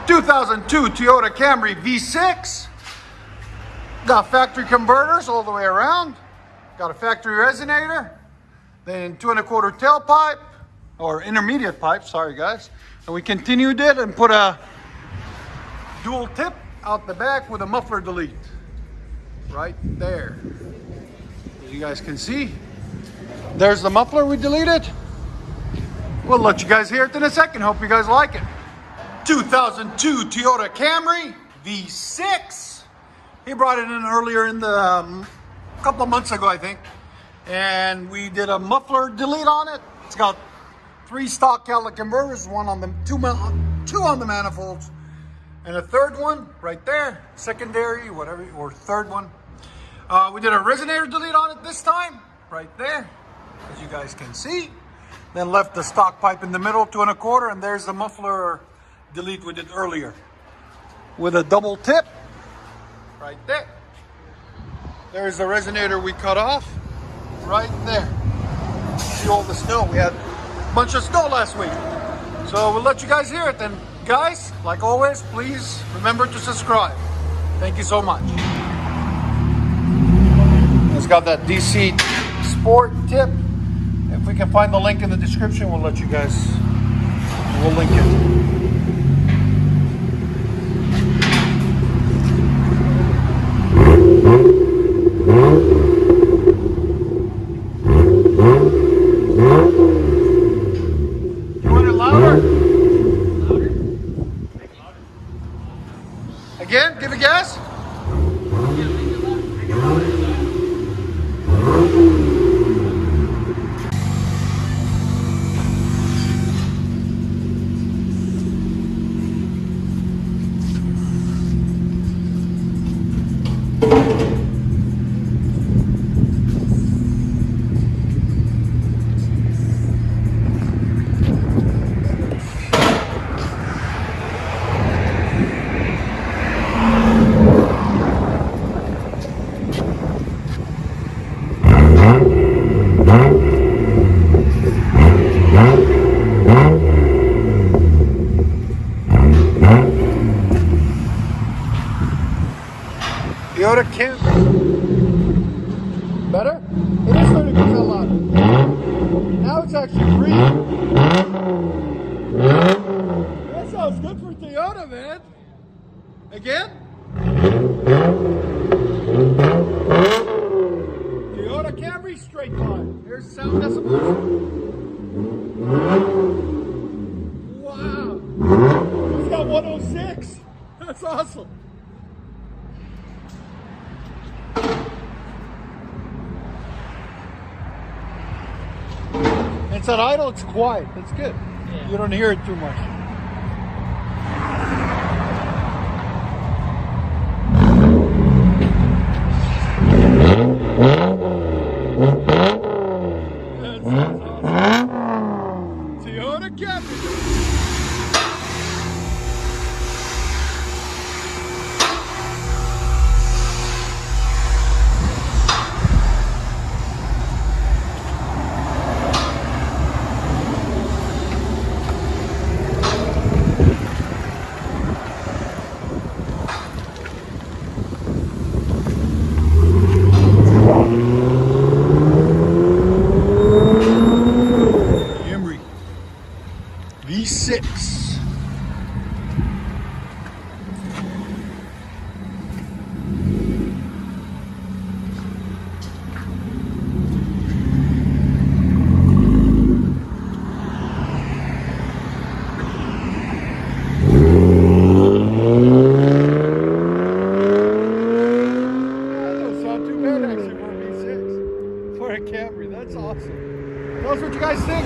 2002 Toyota Camry V6. Got factory converters all the way around. Got a factory resonator. Then 2 1/4 tailpipe, or intermediate pipe, sorry guys. And we continued it and put a dual tip out the back with a muffler delete. Right there. As you guys can see, there's the muffler we deleted. We'll let you guys hear it in a second. Hope you guys like it. 2002 Toyota Camry V6. He brought it in earlier in the, a couple of months ago, I think. And we did a muffler delete on it. It's got 3 stock catalytic converters, one on the two on the manifolds, and a third one right there, secondary, whatever, or third one. We did a resonator delete on it this time, right there, as you guys can see. Then left the stock pipe in the middle, 2 1/4, and there's the muffler delete we did earlier with a double tip right there. There's the resonator we cut off right there. See all the snow. We had a bunch of snow last week. So we'll let you guys hear it. Then guys, like always, please remember to subscribe. Thank you so much. It's got that DC Sport tip. If we can find the link in the description, we'll let you guys, we'll link it. You want it louder? Louder? Make it louder. Again, give it gas. Toyota Camry. Better? It is starting to get louder. Now it's actually breathing. That sounds good for Toyota, man. Again? Toyota Camry straight line. Here's sound decibels. Wow. It's got 106. That's awesome. It's at idle, it's quiet. That's good. Yeah. You don't hear it too much. That's awesome. Toyota Camry. V6. For a Camry, that's awesome. Tell us what you guys think.